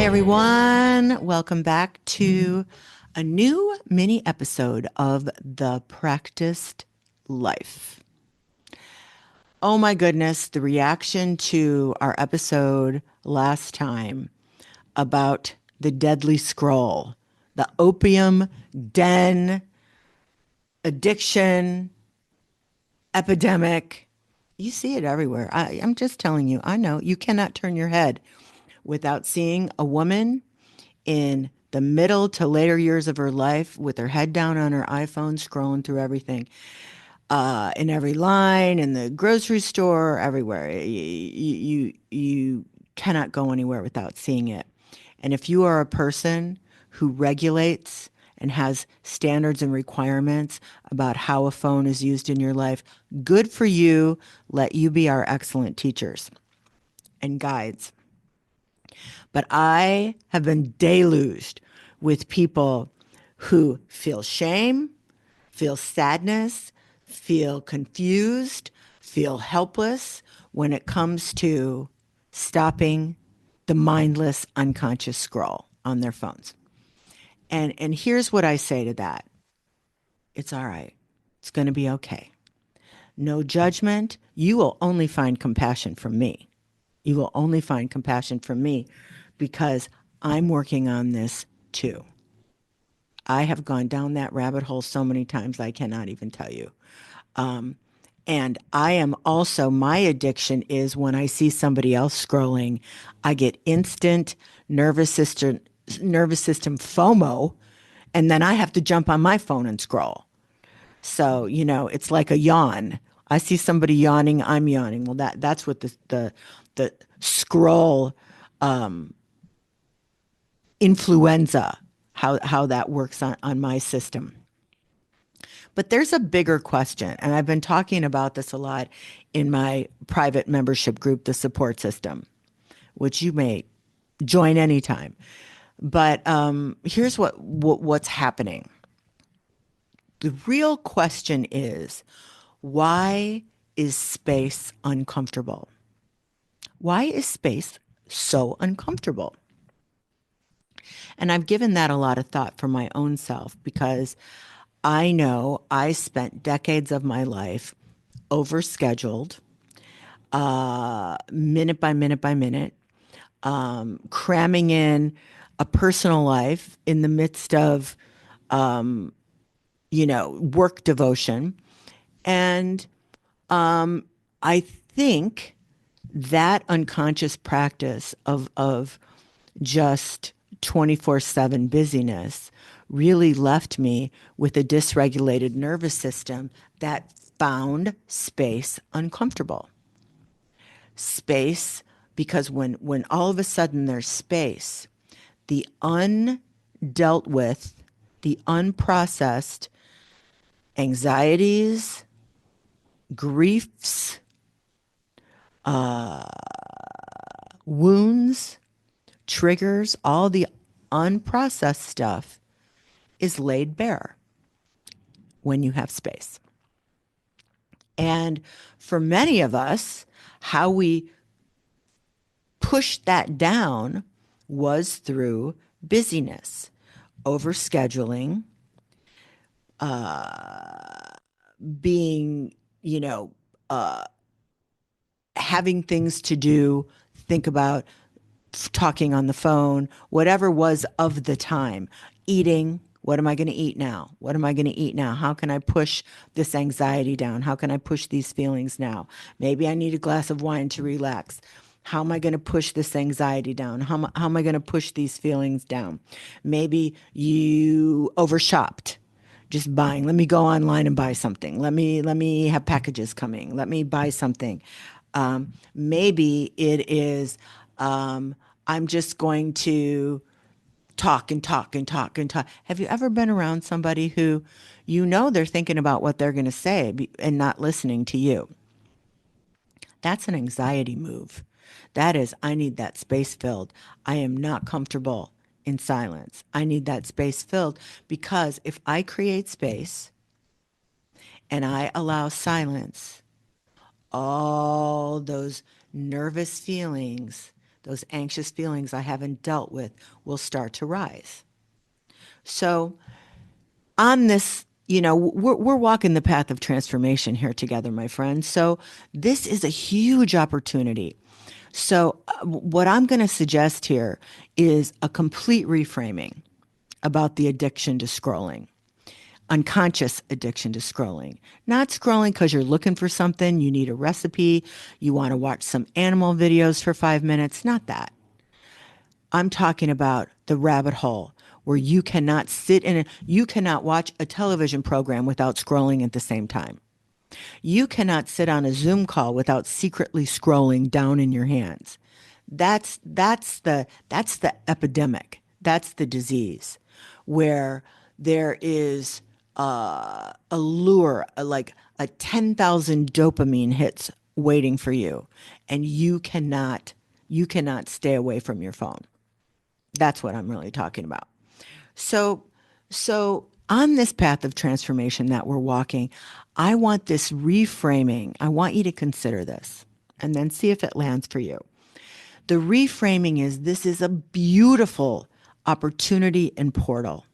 Hi, everyone. Welcome back to a new mini episode of The Practiced Life. Oh my goodness, the reaction to our episode last time about the deadly scroll, the opium den, addiction, epidemic. You see it everywhere. I'm just telling you, I know you cannot turn your head without seeing a woman in the middle to later years of her life with her head down on her iPhone, scrolling through everything, in every line, in the grocery store, everywhere. You cannot go anywhere without seeing it. And if you are a person who regulates and has standards and requirements about how a phone is used in your life, good for you. Let you be our excellent teachers and guides. But I have been deluged with people who feel shame, feel sadness, feel confused, feel helpless when it comes to stopping the mindless, unconscious scroll on their phones. And here's what I say to that. It's all right. It's going to be okay. No judgment. You will only find compassion from me. You will only find compassion from me because I'm working on this too. I have gone down that rabbit hole so many times I cannot even tell you. And I am also, my addiction is when I see somebody else scrolling, I get instant nervous system FOMO, and then I have to jump on my phone and scroll. So, it's like a yawn. I see somebody yawning, I'm yawning. Well, that's what the scroll influenza, how that works on my system. But there's a bigger question, and I've been talking about this a lot in my private membership group, the support system, which you may join anytime. But here's what's happening. The real question is, why is space uncomfortable? Why is space so uncomfortable? And I've given that a lot of thought for my own self because I know I spent decades of my life overscheduled, minute by minute by minute, cramming in a personal life in the midst of, work devotion. And I think that unconscious practice of just 24/7 busyness really left me with a dysregulated nervous system that found space uncomfortable. Space, because when all of a sudden there's space, the undealt with, the unprocessed anxieties, griefs, wounds, triggers, all the unprocessed stuff is laid bare when you have space. And for many of us, how we pushed that down was through busyness, overscheduling, being, having things to do, think about talking on the phone, whatever was of the time, eating. What am I going to eat now? What am I going to eat now? How can I push this anxiety down? How can I push these feelings now? Maybe I need a glass of wine to relax. How am I going to push this anxiety down? How am I going to push these feelings down? Maybe you overshopped, just buying. Let me go online and buy something. Let me have packages coming. Let me buy something. Maybe it is I'm just going to talk and talk and talk and talk. Have you ever been around somebody who they're thinking about what they're going to say and not listening to you? That's an anxiety move. That is, I need that space filled. I am not comfortable in silence. I need that space filled because if I create space and I allow silence, all those nervous feelings those anxious feelings I haven't dealt with will start to rise. So, on this, we're walking the path of transformation here together, my friends. So, this is a huge opportunity. So, what I'm going to suggest here is a complete reframing about the addiction to scrolling, unconscious addiction to scrolling. Not scrolling because you're looking for something, you need a recipe, you want to watch some animal videos for 5 minutes. Not that. I'm talking about the rabbit hole where you cannot you cannot watch a television program without scrolling at the same time. You cannot sit on a Zoom call without secretly scrolling down in your hands. That's the epidemic. That's the disease where there is a lure, like a 10,000 dopamine hits waiting for you, and you cannot stay away from your phone. That's what I'm really talking about. So, so on this path of transformation that we're walking, I want this reframing. I want you to consider this and then see if it lands for you. The reframing is this is a beautiful opportunity and portal.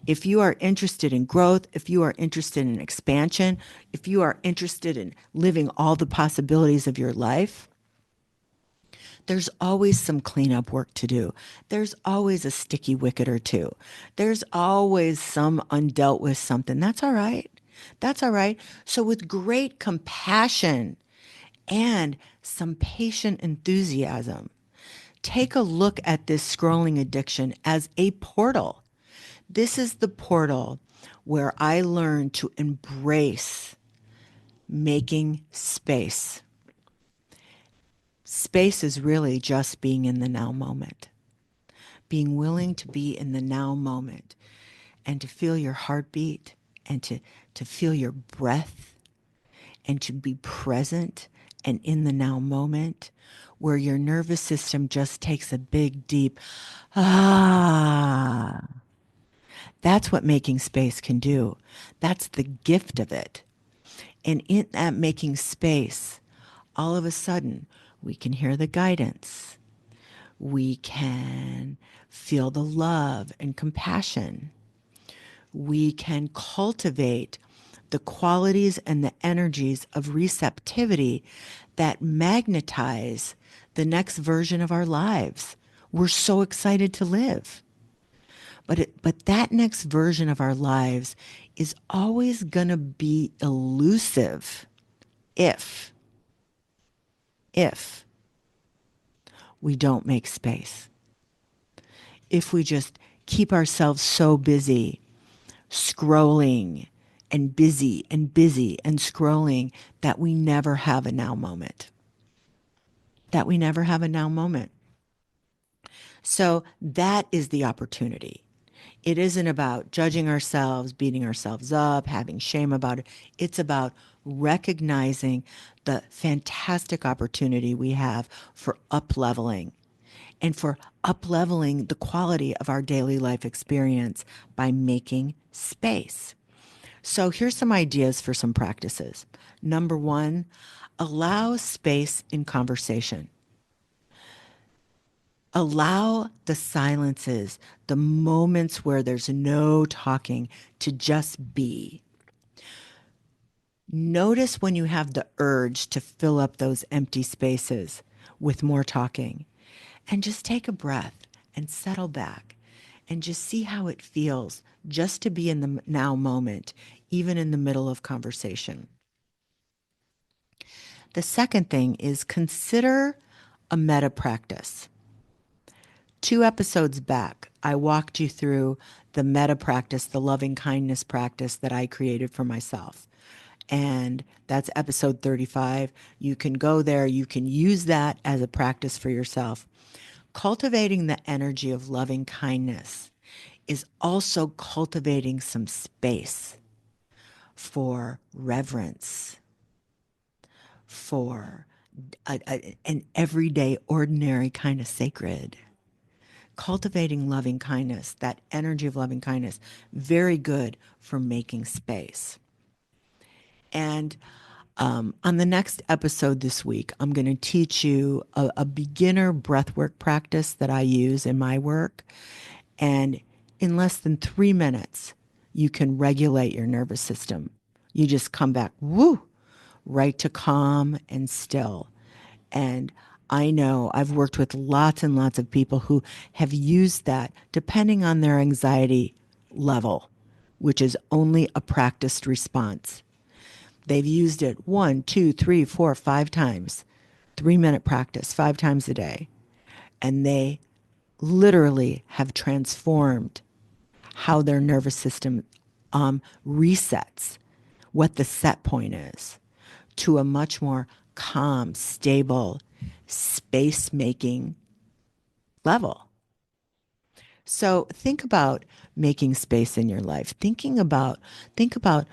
If you are interested in growth, if you are interested in expansion, if you are interested in living all the possibilities of your life, there's always some cleanup work to do. There's always a sticky wicket or two. There's always some undealt with something. That's all right. That's all right. So, with great compassion and some patient enthusiasm, take a look at this scrolling addiction as a portal. This is the portal where I learned to embrace making space. Space is really just being in the now moment, being willing to be in the now moment and to feel your heartbeat and to feel your breath and to be present and in the now moment where your nervous system just takes a big, deep, ah. That's what making space can do. That's the gift of it. And in that making space, all of a sudden, we can hear the guidance. We can feel the love and compassion. We can cultivate the qualities and the energies of receptivity that magnetize the next version of our lives. We're so excited to live. But that next version of our lives is always going to be elusive if if we don't make space. If we just keep ourselves so busy scrolling and busy and scrolling that we never have a now moment. That we never have a now moment. So that is the opportunity. It isn't about judging ourselves, beating ourselves up, having shame about it. It's about recognizing the fantastic opportunity we have for up leveling and for up leveling the quality of our daily life experience by making space. So here's some ideas for some practices. Number one, allow space in conversation. Allow the silences, the moments where there's no talking to just be. Notice when you have the urge to fill up those empty spaces with more talking and just take a breath and settle back and just see how it feels just to be in the now moment, even in the middle of conversation. The second thing is consider a meta practice. 2 episodes back, I walked you through the meta practice, the loving kindness practice that I created for myself. And that's episode 35. You can go there, you can use that as a practice for yourself. Cultivating the energy of loving kindness is also cultivating some space for reverence, for an everyday, ordinary kind of sacred. Cultivating loving kindness, that energy of loving kindness, very good for making space. And On the next episode this week, I'm going to teach you a beginner breathwork practice that I use in my work. And in less than 3 minutes, you can regulate your nervous system. You just come back, woo, right to calm and still. And I know I've worked with lots and lots of people who have used that depending on their anxiety level, which is only a practiced response. They've used it 1, 2, 3, 4, 5 times, 3 minute practice, 5 times a day. And they literally have transformed how their nervous system resets, what the set point is, to a much more calm, stable, space making level. So think about making space in your life. Think about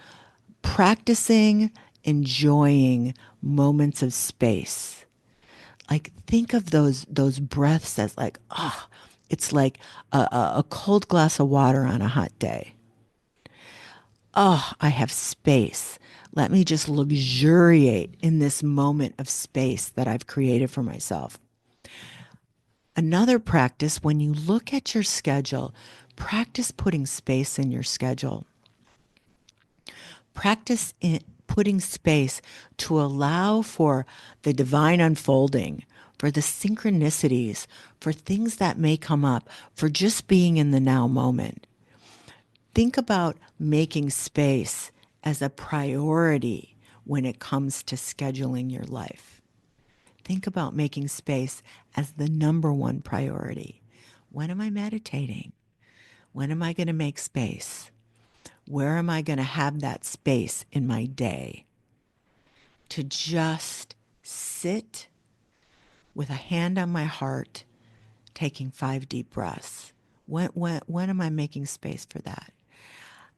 practicing enjoying moments of space. Like think of those breaths as like, oh, it's like a cold glass of water on a hot day. Oh, I have space. Let me just luxuriate in this moment of space that I've created for myself. Another practice, when you look at your schedule, practice putting space in your schedule. Practice putting space to allow for the divine unfolding, for the synchronicities, for things that may come up, for just being in the now moment. Think about making space as a priority when it comes to scheduling your life. Think about making space as the number one priority. When am I meditating? When am I going to make space? Where am I going to have that space in my day to just sit with a hand on my heart, taking 5 deep breaths? When am I making space for that?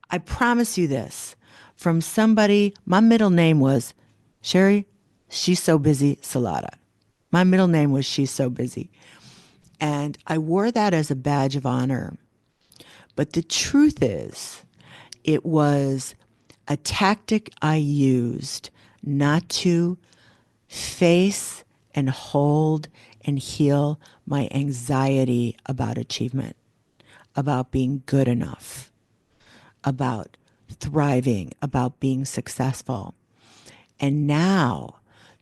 I promise you this from somebody, my middle name was Sherry, she's so busy, Salada. My middle name was She's So Busy. And I wore that as a badge of honor. But the truth is, it was a tactic I used not to face and hold and heal my anxiety about achievement, about being good enough, about thriving, about being successful. And now,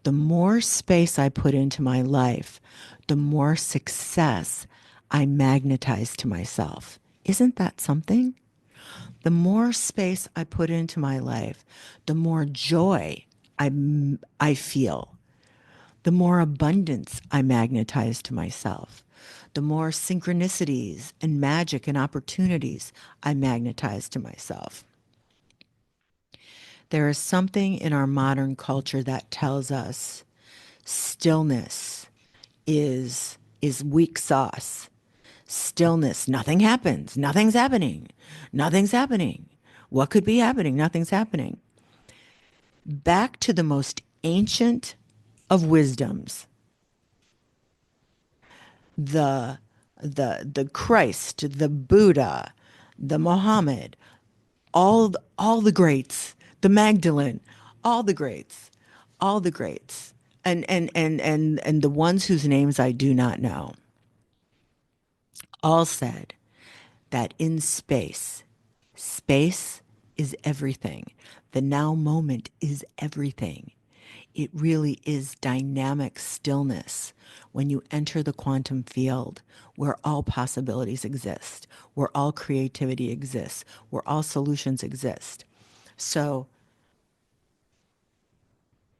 the more space I put into my life, the more success I magnetize to myself. Isn't that something? The more space I put into my life, the more joy I feel, the more abundance I magnetize to myself, the more synchronicities and magic and opportunities I magnetize to myself. There is something in our modern culture that tells us stillness is weak sauce. Stillness, nothing happens, nothing's happening, nothing's happening. What could be happening? Nothing's happening. Back to the most ancient of wisdoms, the the Christ, the Buddha, the Muhammad, all the greats, the Magdalene, all the greats, all the greats, and the ones whose names I do not know, all said that in space, space is everything. The now moment is everything. It really is dynamic stillness when you enter the quantum field where all possibilities exist, where all creativity exists, where all solutions exist. So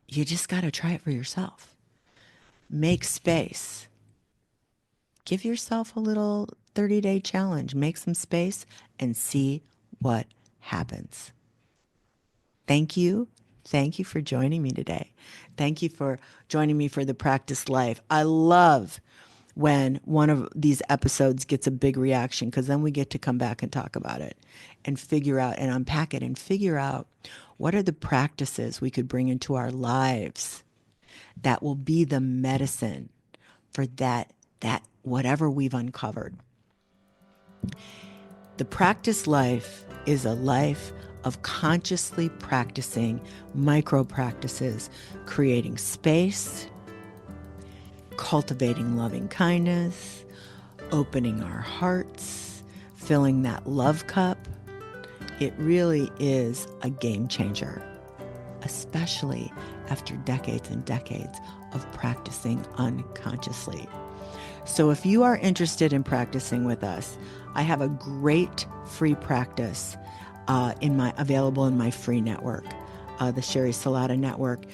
you just got to try it for yourself. Make space. Give yourself a little 30-day challenge. Make some space and see what happens. Thank you. Thank you for joining me today. Thank you for joining me for the Practice Life. I love when one of these episodes gets a big reaction because then we get to come back and talk about it and figure out and unpack it and figure out what are the practices we could bring into our lives that will be the medicine for that whatever we've uncovered. The Practice Life is a life of consciously practicing micro practices, creating space, cultivating loving kindness, opening our hearts, filling that love cup. It really is a game changer, especially after decades and decades of practicing unconsciously. So if you are interested in practicing with us, I have a great free practice available in my free network, the Sherry Salata Network.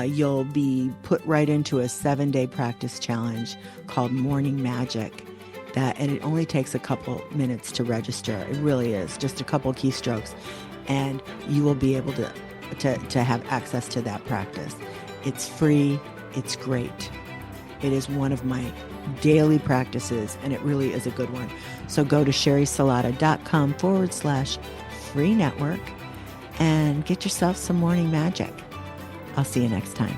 You'll be put right into a 7-day practice challenge called Morning Magic. And it only takes a couple minutes to register. It really is just a couple keystrokes, and you will be able to have access to that practice. It's free. It's great. It is one of my daily practices, and it really is a good one. So go to sherrysalata.com/free network and get yourself some morning magic. I'll see you next time.